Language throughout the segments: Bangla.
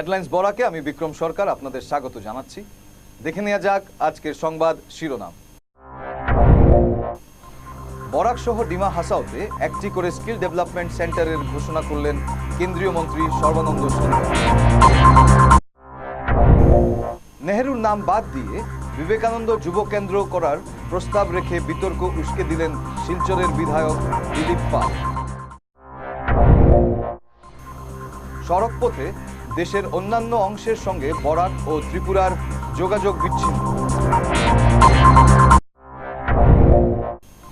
হেডলাইন্স বরাকে আমি বিক্রম সরকার আপনাদের স্বাগত জানাচ্ছি। দেখে নেওয়া যাক আজকের সংবাদ শিরোনাম। বরাক সহ ডিমা হাসাওতে একটি করে স্কিল ডেভেলপমেন্ট সেন্টারের ঘোষণা করলেন কেন্দ্রীয় মন্ত্রী সর্বানন্দ সোনোয়াল। নেহেরুর নাম বাদ দিয়ে বিবেকানন্দ যুব কেন্দ্র করার প্রস্তাব রেখে বিতর্ক উস্কে দিলেন শিলচরের বিধায়ক দিলীপ পাল। সড়কপথে দেশের অন্যান্য অংশের সঙ্গে বরাক ও ত্রিপুরার যোগাযোগ বিচ্ছিন্ন।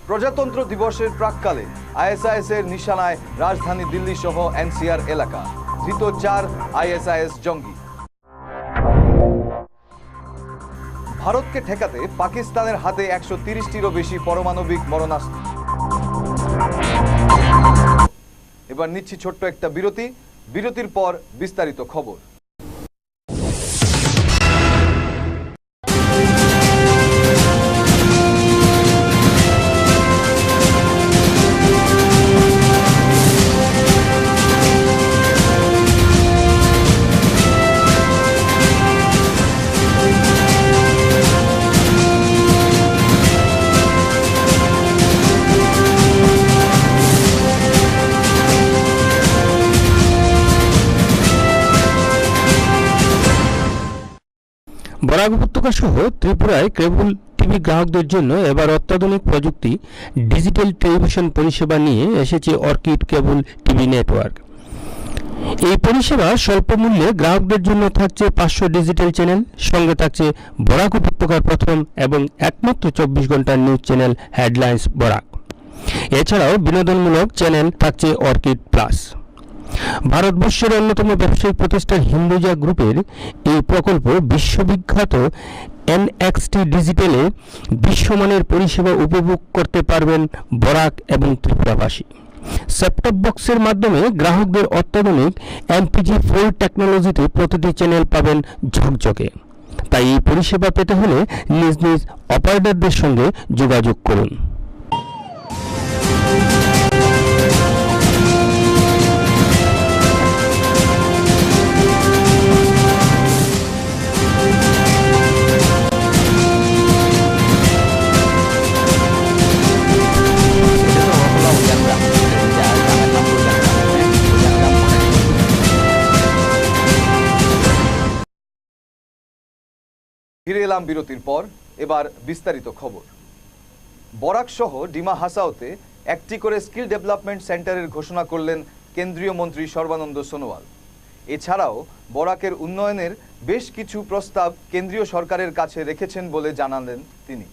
প্রজাতন্ত্র দিবসের প্রাক্কালে আইএসআইএস এর নিশানায় রাজধানী দিল্লি সহ এনসিআর এলাকা, ধৃত 4 আইএসআইএস জঙ্গি। ভারতকে ঠেকাতে পাকিস্তানের হাতে 130টিরও বেশি পারমাণবিক মরণাস্ত্র। এবার নিচ্ছি ছোট্ট একটা বিরতির পর বিস্তারিত খবর। বরাক উপত্যকা সহ ত্রিপুরায় কেবল টিভি গ্রাহকদের জন্য এবার অত্যাধুনিক প্রযুক্তি ডিজিটাল টেলিভিশন পরিষেবা নিয়ে এসেছে অর্কিড কেবল টিভি নেটওয়ার্ক। এই পরিষেবা স্বল্প মূল্যে গ্রাহকদের জন্য থাকছে 500 ডিজিটাল চ্যানেল, সঙ্গে থাকছে বরাক উপত্যকার প্রথম এবং একমাত্র 24 ঘন্টার নিউজ চ্যানেল হেডলাইন্স বরাক। এছাড়াও বিনোদনমূলক চ্যানেল থাকছে অর্কিড প্লাস। ভারতবর্ষের অন্যতম ব্যবসায়িক প্রতিষ্ঠান হিন্দুজা গ্রুপের এই প্রকল্প বিশ্ববিখ্যাত এনএক্সটি ডিজিটালে বিশ্বমানের পরিষেবা উপভোগ করতে পারবেন বরাক এবং ত্রিপুরাবাসী। সেটটপ বক্সের মাধ্যমে গ্রাহকদের অত্যাধুনিক MPG4 টেকনোলজিতে প্রতিটি চ্যানেল পাবেন ঝকঝকে। তাই এই পরিষেবা পেতে হলে নিজ নিজ অপারেটরদের সঙ্গে যোগাযোগ করুন। ফিরে এলাম বিরতির পর, এবার বিস্তারিত খবর। বরাক সহ ডিমা হাসাওতে একটি করে স্কিল ডেভেলপমেন্ট সেন্টারের ঘোষণা করলেন কেন্দ্রীয় মন্ত্রী সর্বানন্দ সোনোয়াল। এছাড়াও বরাকের উন্নয়নের বেশ কিছু প্রস্তাব কেন্দ্রীয় সরকারের কাছে রেখেছেন বলে জানালেন তিনি।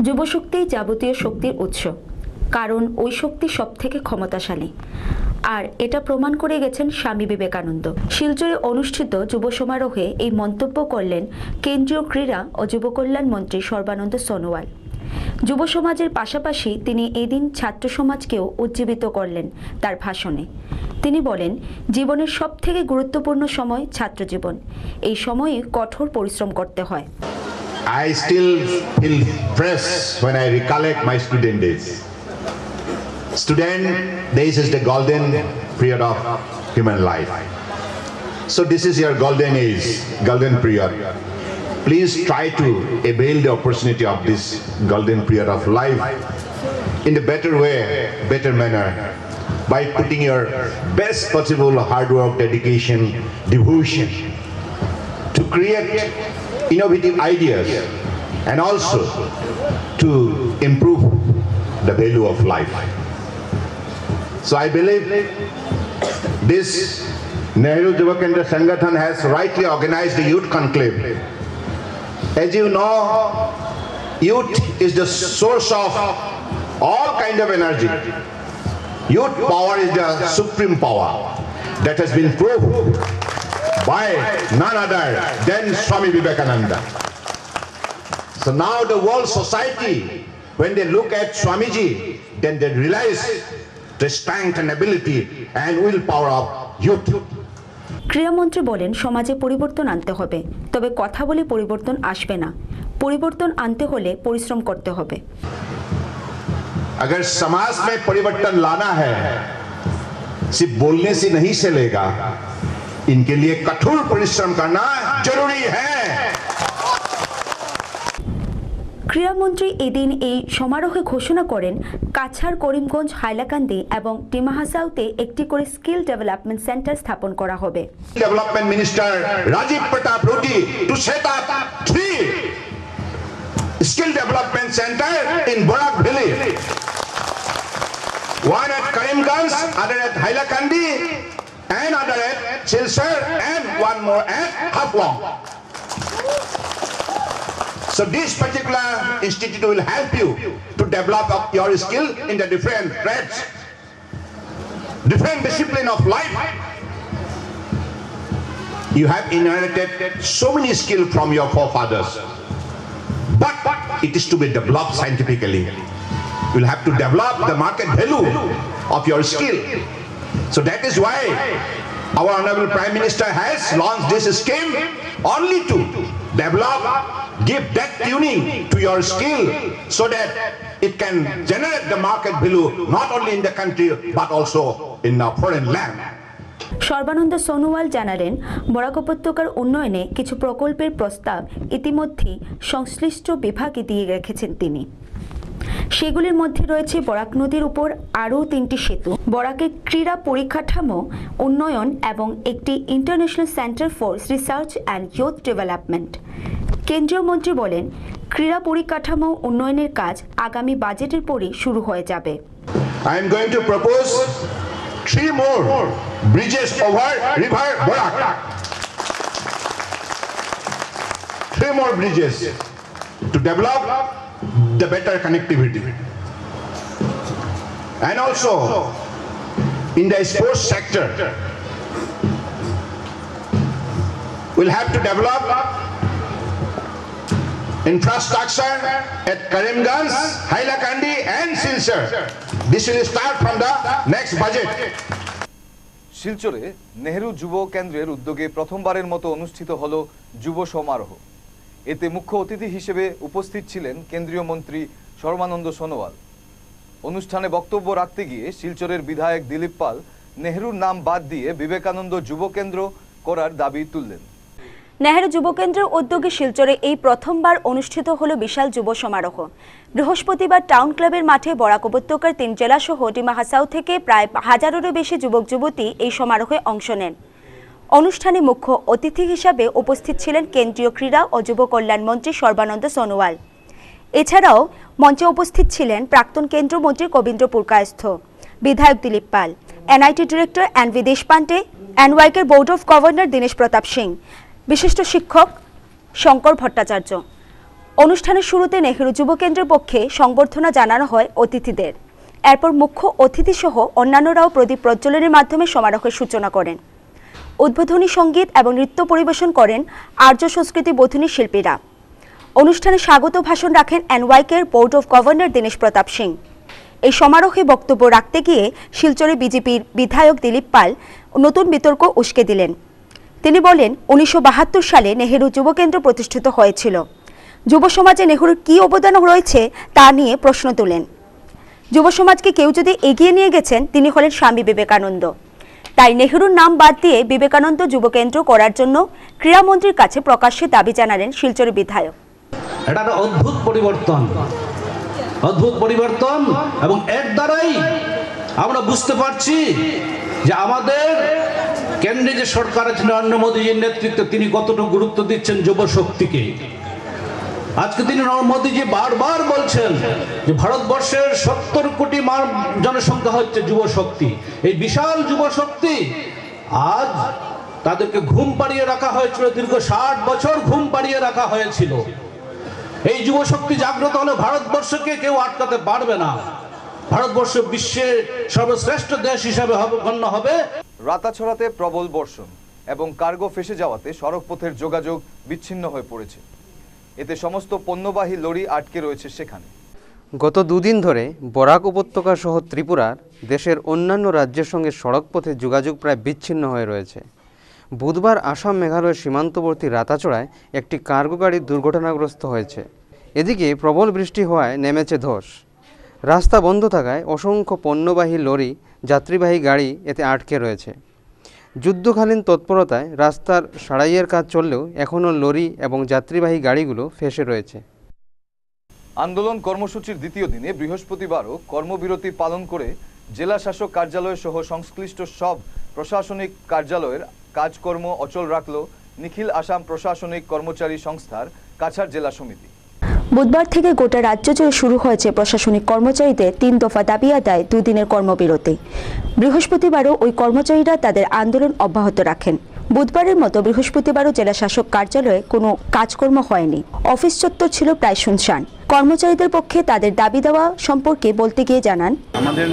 যুবশক্তি যাবতীয় শক্তির উৎস, কারণ ওই শক্তি সব থেকে ক্ষমতাশালী, আর এটা প্রমাণ করে গেছেন স্বামী বিবেকানন্দ। শিলচরে অনুষ্ঠিত যুব সমারোহে এই মন্তব্য করলেন কেন্দ্রীয় ক্রীড়া ও যুব কল্যাণ মন্ত্রী সর্বানন্দ সোনোয়াল। যুব সমাজের পাশাপাশি তিনি এদিন ছাত্র সমাজকেও উজ্জীবিত করলেন তার ভাষণে। তিনি বলেন, জীবনের সব থেকে গুরুত্বপূর্ণ সময় ছাত্র জীবন। এই সময়ে কঠোর পরিশ্রম করতে হয়। I still feel fresh when I recollect my student days. Student days is the golden period of human life. So this is your golden age, golden period. Please try to avail the opportunity of this golden period of life in a better way, better manner, by putting your best possible hard work, dedication, devotion to create innovative ideas and also to improve the value of life. So I believe this Nehru Yuva Kendra Sangathan has rightly organized the youth conclave. As you know, youth is the source of all kind of energy. Youth power is the supreme power that has been proved by none other than Swami Vivekananda. So now the world society, when they look at Swamiji, then they realize the strength and ability and willpower of youth. ক্রীড়ামন্ত্রী বলেন, সমাজে পরিবর্তন আনতে হবে, তবে কথা বলে পরিবর্তন আসবে না। পরিবর্তন আনতে হলে পরিশ্রম করতে হবে। अगर समाज में परिवर्तन लाना है, सिर्फ बोलने से नहीं चलेगा, इनके लिए कठोर परिश्रम करना जरूरी है। ক্রীড়ামন্ত্রী এদিন এই সমারোহে ঘোষণা করেন কাছাড়, করিমগঞ্জ, হাইলাকান্দি এবং ডিমা হাসাওতে একটি করে স্কিল ডেভেলপমেন্ট সেন্টার স্থাপন করা হবে। Development Minister Rajiv Pratap Rudy to set up 3 skill development center in Borak Valley. One at Karimganj, other at Hailakandi, and other at Silsar, and one more at Haflong. So this particular institute will help you to develop up your skill in the different trades, different discipline of life. You have inherited so many skills from your forefathers, but it is to be developed scientifically. You will have to develop the market value of your skill. So that is why our Honorable Prime Minister has launched this scheme only to develop, give that tuning to your skill so that it can generate the market value not only in the country but also in a foreign land. Sarbananda Sonowal জানালেন, বরাক উপত্যকার উন্নয়নে কিছু প্রকল্পের প্রস্তাব ইতিমধ্যেই সংশ্লিষ্ট বিভাগে দিয়ে রেখেছেন তিনি। সেগুলির মধ্যে রয়েছে বরাক নদীর উপর আরও 3টি সেতু, বরাকের ক্রীড়া পরিকাঠামো উন্নয়ন এবং একটি international centre for research and youth development. কেন্দ্রীয় মন্ত্রী বলেন, ক্রীড়া পরিকাঠামো উন্নয়নের কাজ আগামী বাজেটের পরই শুরু হয়ে যাবে। I am going to propose 3 more bridges over river Borak. 3 more bridges to develop the better connectivity. And also in the sports sector, we'll have to develop infrastructure at Karimganj, Hailakandi and Silsar. This will start from the next budget. শিলচরে Nehru যুব কেন্দ্রের উদ্যোগে প্রথমবারের মতো অনুষ্ঠিত হলো যুব সমারোহ। এতে মুখ্য অতিথি হিসেবে উপস্থিত ছিলেন কেন্দ্রীয় মন্ত্রী সর্বানন্দ সোনোয়াল। অনুষ্ঠানে বক্তব্য রাখতে গিয়ে শিলচরের বিধায়ক দিলীপ পাল নেহেরুর নাম বাদ দিয়ে বিবেকানন্দ যুব কেন্দ্র করার দাবি তুললেন। নেহেরু যুব কেন্দ্রের উদ্যোগে শিলচরে এই প্রথমবার অনুষ্ঠিত হলো বিশাল যুব সমারোহ। বৃহস্পতিবার টাউন ক্লাবের মাঠে বরাক উপত্যকার 3 জেলা সহ ডিমা হাসাও থেকে প্রায় 1000-এরও বেশি যুবক যুবতী এই সমারোহে অংশ নেন। অনুষ্ঠানে মুখ্য অতিথি হিসাবে উপস্থিত ছিলেন কেন্দ্রীয় ক্রীড়া ও যুব কল্যাণ মন্ত্রী সর্বানন্দ সোনোয়াল। এছাড়াও মঞ্চে উপস্থিত ছিলেন প্রাক্তন কেন্দ্রীয় মন্ত্রী কবীন্দ্র পুরকায়স্থ, বিধায়ক Dilip Pal, NIT director NV Deshpande, এনওয়াইকের board of governor Dinesh Pratap Singh, বিশিষ্ট শিক্ষক শঙ্কর ভট্টাচার্য। অনুষ্ঠানের শুরুতে নেহেরু যুব কেন্দ্রের পক্ষে সংবর্ধনা জানানো হয় অতিথিদের। এরপর মুখ্য অতিথি সহ অন্যান্যরাও প্রদীপ প্রজ্বলনের মাধ্যমে সমারোহের সূচনা করেন। উদ্বোধনী সঙ্গীত এবং নৃত্য পরিবেশন করেন আর্য সংস্কৃতি বোধনী শিল্পীরা। অনুষ্ঠানে স্বাগত ভাষণ রাখেন এনওয়াইকের board of governor Dinesh Pratap Singh. এই সমারোহে বক্তব্য রাখতে গিয়ে শিলচরে বিজেপির বিধায়ক দিলীপ পাল নতুন বিতর্ক উস্কে দিলেন। তিনি বলেন, 1972 সালে নেহেরু যুব কেন্দ্র প্রতিষ্ঠিত হয়েছিল। যুব সমাজে নেহেরুর কী অবদান রয়েছে তা নিয়ে প্রশ্ন তোলেন। যুব সমাজকে কেউ যদি এগিয়ে নিয়ে গেছেন তিনি হলেন স্বামী বিবেকানন্দ। তাই নেহেরুর নাম বাদ দিয়ে বিবেকানন্দ যুব কেন্দ্র করার জন্য ক্রীড়ামন্ত্রীর কাছে প্রকাশ্যে দাবি জানালেন শিলচরের বিধায়ক। এটা একটা অদ্ভুত পরিবর্তন এবং এর দ্বারাই আমরা বুঝতে পারছি যে আমাদের কেন্দ্রে যে সরকার আছে নরেন্দ্র মোদীজির নেতৃত্বে তিনি কতটুকু গুরুত্ব দিচ্ছেন যুব শক্তিকে। আজকে তিনি মোদীজি বারবার বলছেন যে ভারতবর্ষের 70 কোটি জনসংখ্যা হচ্ছে যুব শক্তি। এই বিশাল যুব শক্তি আজ তাদেরকে ঘুম পাড়িয়ে রাখা হয়েছিল, দীর্ঘ 60 বছর ঘুম পাড়িয়ে রাখা হয়েছিল। এই যুব শক্তি জাগ্রত হলে ভারতবর্ষকে কেউ আটকাতে পারবে না। ভারতবর্ষ বিশ্বের সর্বশ্রেষ্ঠ দেশ হিসাবে গণ্য হবে। রাতাছড়াতে প্রবল বর্ষণ এবং কার্গো ফেসে যাওয়াতে সড়কপথের যোগাযোগ বিচ্ছিন্ন হয়ে পড়েছে। এতে সমস্ত পণ্যবাহী লরি আটকে রয়েছে সেখানে। গত দুদিন ধরে বরাক উপত্যকা সহ ত্রিপুরার দেশের অন্যান্য রাজ্যের সঙ্গে সড়কপথে যোগাযোগ প্রায় বিচ্ছিন্ন হয়ে রয়েছে। বুধবার আসাম মেঘালয়ের সীমান্তবর্তী রাতাচড়ায় একটি কার্গো গাড়ি দুর্ঘটনাগ্রস্ত হয়েছে। এদিকে প্রবল বৃষ্টি হওয়ায় নেমেছে ধস। রাস্তা বন্ধ থাকায় অসংখ্য পণ্যবাহী লরি, যাত্রীবাহী গাড়ি এতে আটকে রয়েছে। যুদ্ধকালীন তৎপরতায় রাস্তার সারাইয়ের কাজ চললেও এখনও লরি এবং যাত্রীবাহী গাড়িগুলো ফেঁসে রয়েছে। আন্দোলন কর্মসূচির দ্বিতীয় দিনে বৃহস্পতিবারও কর্মবিরতি পালন করে জেলা শাসক কার্যালয় সহ সংশ্লিষ্ট সব প্রশাসনিক কার্যালয়ের কাজকর্ম অচল রাখল নিখিল আসাম প্রশাসনিক কর্মচারী সংস্থার কাছাড় জেলা সমিতি। বুধবার থেকে গোটা রাজ্য জুড়ে শুরু হয়েছে প্রশাসনিক কর্মচারীদের 3 দফা দাবি আদায় 2 দিনের কর্মবিরতি। বৃহস্পতিবারও ওই কর্মচারীরা তাদের আন্দোলন অব্যাহত রাখেন। বুধবারের মতো বৃহস্পতিবারও জেলা শাসক কার্যালয়ে কোনো কাজকর্ম হয়নি। অফিস চত্বর ছিল প্রায় শুনশান। কর্মচারীদের পক্ষে তাদের দাবি দেওয়া সম্পর্কে বলতে গিয়ে জানান, আমাদের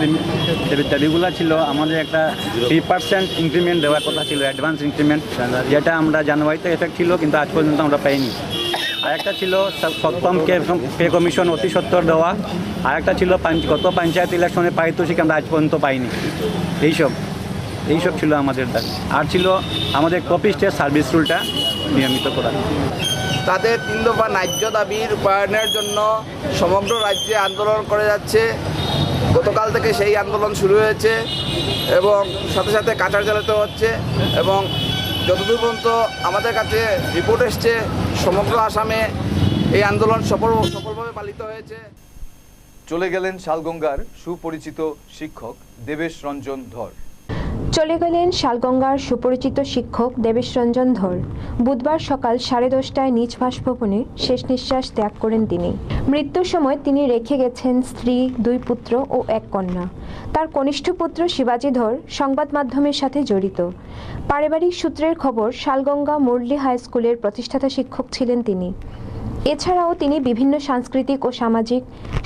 দাবিগুলো ছিল আমাদের একটা 3% ইনক্রিমেন্ট দেওয়ার কথা ছিল, অ্যাডভান্স ইনক্রিমেন্ট, যেটা আমরা জানুয়ারিতে এফেক্ট ছিল কিন্তু আজ পর্যন্ত আমরা পাইনি। আরেকটা ছিল সপ্তম পে কমিশন অতি সত্তর দেওয়া, আরেকটা ছিল গত পঞ্চায়েত ইলেকশনে পারিতোষিক আমরা আজ পর্যন্ত পাইনি। এইসব ছিল আমাদের দাবি। আর ছিল আমাদের কপিস্টের সার্ভিস রুলটা নিয়মিত করা। তাদের 3 দফা ন্যায্য দাবি রূপায়ণের জন্য সমগ্র রাজ্যে আন্দোলন করে যাচ্ছে। গতকাল থেকে সেই আন্দোলন শুরু হয়েছে এবং সাথে সাথে কাছাড় জেলাতেও হচ্ছে এবং যতদূর পর্যন্ত আমাদের কাছে রিপোর্ট এসছে সমগ্র আসামে এই আন্দোলন সফলভাবে পালিত হয়েছে। চলে গেলেন শালগঙ্গার সুপরিচিত শিক্ষক দেবেশ রঞ্জন ধর। চলে গেলেন শালগঙ্গার সুপরিচিত শিক্ষক দেবেশ রঞ্জন ধর। বুধবার সকাল 10:30টায় নিজ বাসভবনে শেষ নিঃশ্বাস ত্যাগ করেন তিনি। মৃত্যুর সময় তিনি রেখে গেছেন স্ত্রী, 2 পুত্র ও 1 কন্যা। তার কনিষ্ঠ পুত্র শিবাজি ধর সংবাদ মাধ্যমের সাথে জড়িত। পারিবারিক সূত্রের খবর, শালগঙ্গা মুরলী হাই স্কুলের প্রতিষ্ঠাতা শিক্ষক ছিলেন তিনি। এছাড়াও তিনি বিভিন্ন সাংস্কৃতিক ও সামাজিক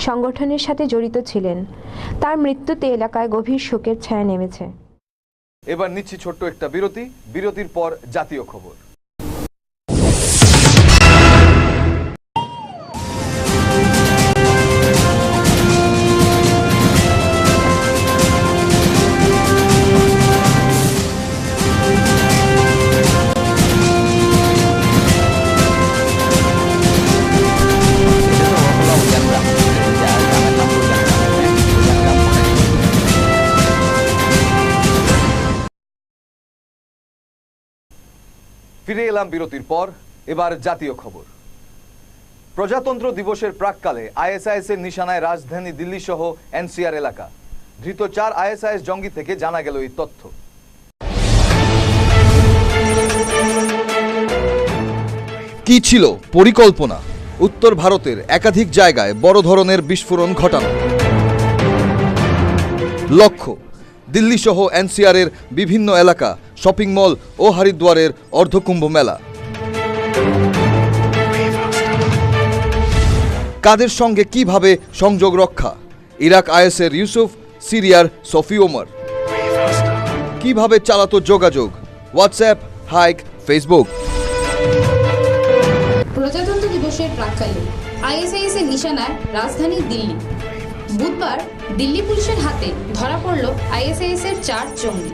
সংগঠনের সাথে জড়িত ছিলেন। তার মৃত্যুতে এলাকায় গভীর শোকের ছায়া নেমেছে। এবার নিচ্ছি ছোট্ট একটা বিরতি। বিরতির পর জাতীয় খবর। ফিরে এলাম বিরতির পর। এবার জাতীয় খবর। প্রজাতন্ত্র দিবসের প্রাককালে আইএসআইএস এর নিশানায় রাজধানী দিল্লি সহ এনসিআর এলাকা। ধৃত 4 আইএসআইএস জঙ্গি থেকে জানা গেল এই তথ্য। কি ছিল পরিকল্পনা? উত্তর ভারতের একাধিক জায়গায় বড় ধরনের বিস্ফোরণ ঘটানো। লক্ষ্য দিল্লি সহ এনসিআর এর বিভিন্ন এলাকা, শপিং মল ও হরিদ্বারের অর্ধকুম্ভ মেলা। কাদের সঙ্গে কিভাবে সংযোগ রক্ষা? ইরাক আইএসের ইউসুফ, সিরিয়ার সফি ওমর। কিভাবে চালাতো যোগাযোগ? WhatsApp, hike, Facebook. প্রজাতন্ত্র দিবসের প্রাক্কালে আইএসআইএস এর নিশানায় রাজধানী দিল্লি। বুধবার দিল্লি পুলিশের হাতে ধরা পড়ল আইএসআইএস এর 4 জঙ্গি।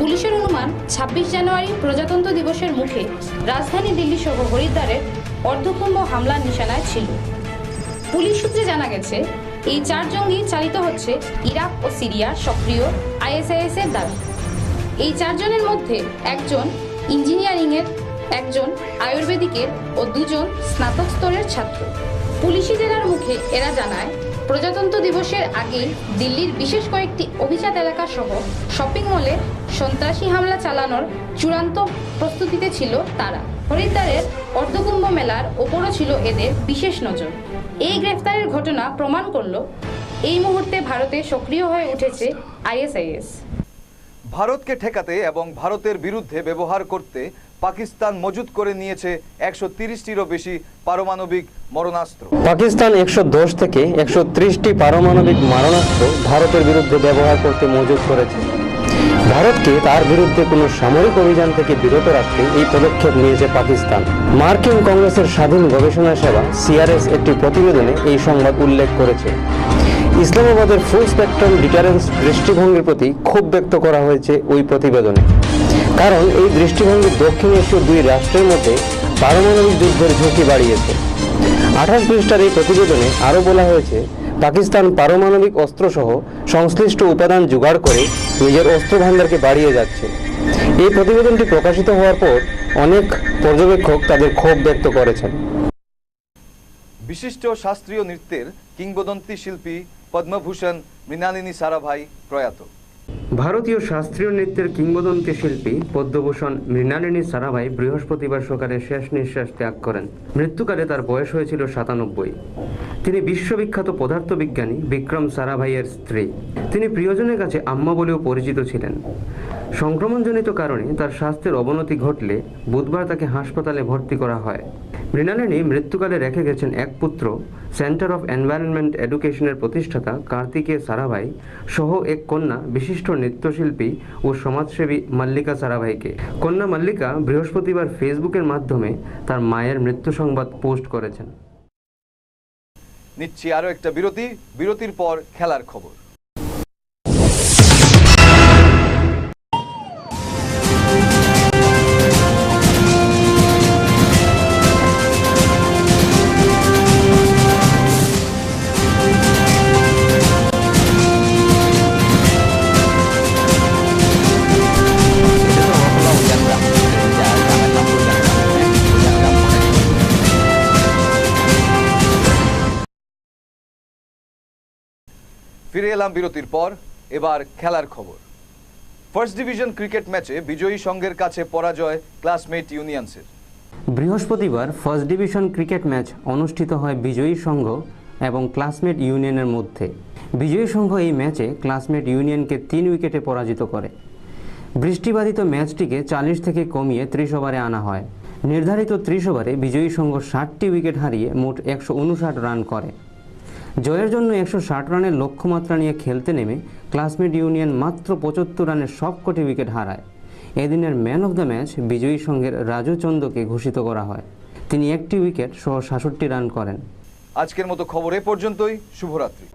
পুলিশের অনুমান 26 জানুয়ারি প্রজাতন্ত্র দিবসের মুখে রাজধানী দিল্লি সহ হরিদ্বারের অর্ধকুম্ভ হামলার নিশানায় ছিল। পুলিশ সূত্রে জানা গেছে এই 4 জঙ্গি চালিত হচ্ছে ইরাক ও সিরিয়ার সক্রিয় আইএসআইএস এর দাবি। এই 4 জনের মধ্যে একজন ইঞ্জিনিয়ারিংয়ের, একজন আয়ুর্বেদিকের ও 2 জন স্নাতক স্তরের ছাত্র। পুলিশি জেলার মুখে এরা জানায়, প্রজাতন্ত্র দিবসের আগে দিল্লির বিশেষ কয়েকটি অভিজাত এলাকা সহ শপিং মলে সন্ত্রাসী হামলা চালানোর চূড়ান্ত প্রস্তুতিতে ছিল তারা। হরিদ্বারের অর্ধকুম্ভ মেলার ওপরও ছিল এদের বিশেষ নজর। এই গ্রেফতারের ঘটনা প্রমাণ করল এই মুহূর্তে ভারতে সক্রিয় হয়ে উঠেছে আইএসআইএস। ভারতকে ঠেকাতে এবং ভারতের বিরুদ্ধে ব্যবহার করতে পাকিস্তান মজুত করে নিয়েছে 130টিরও বেশি পারমাণবিক মারণাস্ত্র। পাকিস্তান 110 থেকে 130টি পারমাণবিক মারণাস্ত্র ভারতের বিরুদ্ধে ব্যবহার করতে মজুত করেছে। ভারতকে তার বিরুদ্ধে কোনো সামরিক অভিযান থেকে বিরত রাখতে এই পদক্ষেপ নিয়েছে পাকিস্তান। মার্কিন কংগ্রেসের স্বাধীন গবেষণা সেবা সিআরএস একটি প্রতিবেদনে এই সংবাদ উল্লেখ করেছে। ইসলামাবাদের ফুল স্পেকট্রাম ডিটারেন্স দৃষ্টিভঙ্গির প্রতি ক্ষোভ ব্যক্ত করা হয়েছে ওই প্রতিবেদনে। কারণ এই দৃষ্টিভঙ্গি দক্ষিণ এশীয় 2 রাষ্ট্রের মধ্যে পারমাণবিক যুদ্ধের ঝুঁকি বাড়িয়েছে। 28 পৃষ্ঠার এই প্রতিবেদনে আরও বলা হয়েছে, পাকিস্তান পারমাণবিক অস্ত্রসহ সংশ্লিষ্ট উপাদান জোগাড় করে নিজের অস্ত্র ভান্ডারকে বাড়িয়ে যাচ্ছে। এই প্রতিবেদনটি প্রকাশিত হওয়ার পর অনেক পর্যবেক্ষক তাদের ক্ষোভ ব্যক্ত করেছেন। বিশিষ্ট শাস্ত্রীয় নৃত্যের কিংবদন্তি শিল্পী পদ্মভূষণ মৃণালিনী সারাভাই প্রয়াত। ভারতীয় শাস্ত্রীয় নৃত্যের কিংবদন্তি শিল্পী পদ্মভূষণ মৃণালিনী সারাভাই বৃহস্পতিবার সকালে শেষ নিঃশ্বাস ত্যাগ করেন। মৃত্যুকালে তার বয়স হয়েছিল 97। তিনি বিশ্ববিখ্যাত পদার্থবিজ্ঞানী বিক্রম সারাভাইয়ের স্ত্রী। তিনি প্রিয়জনের কাছে আম্মা বলেও পরিচিত ছিলেন। সংক্রমণজনিত কারণে তার স্বাস্থ্যের অবনতি ঘটলে বুধবার তাকে হাসপাতালে ভর্তি করা হয়। মৃণালিনী মৃত্যুকালে রেখে গেছেন এক পুত্র, সেন্টার অফ এনভায়রনমেন্ট এডুকেশনের প্রতিষ্ঠাতা কার্তিকেয় সারাভাই সহ এক কন্যা, বিশিষ্ট নৃত্যশিল্পী ও সমাজসেবী মল্লিকা সারাভাইকে। কন্যা মল্লিকা বৃহস্পতিবার ফেসবুকের মাধ্যমে তার মায়ের মৃত্যু সংবাদ পোস্ট করেছেন। নিচ্ছি আরও একটা বিরতি, বিরতির পর খেলার খবর। ফিরে এলাম বিরতির পর, এবার খেলার খবর। ফার্স্ট ডিভিশন ক্রিকেট ম্যাচে বিজয়ী সংঘের কাছে পরাজয় ক্লাসমেট ইউনিয়ন্সের। বৃহস্পতিবার ফার্স্ট ডিভিশন ক্রিকেট ম্যাচ অনুষ্ঠিত হয় বিজয়ী সংঘ এবং ক্লাসমেট ইউনিয়নের মধ্যে। বিজয়ী সংঘ এই ম্যাচে ক্লাসমেট ইউনিয়নকে 3 উইকেটে পরাজিত করে। বৃষ্টিবাধিত ম্যাচটিকে 40 থেকে কমিয়ে 30 ওভারে আনা হয়। নির্ধারিত 30 ওভারে বিজয়ী সংঘ 60টি উইকেট হারিয়ে মোট 159 রান করে। জয়ের জন্য 160 রানের লক্ষ্যমাত্রা নিয়ে খেলতে নেমে ক্লাসমেট ইউনিয়ন মাত্র 75 রানের সবকটি উইকেট হারায়। এদিনের ম্যান অফ দ্য ম্যাচ বিজয়ী সংঘের রাজু চন্দকে ঘোষিত করা হয়। তিনি 1টি উইকেট সহ 66 রান করেন। আজকের মতো খবর এ পর্যন্তই। শুভরাত্রি।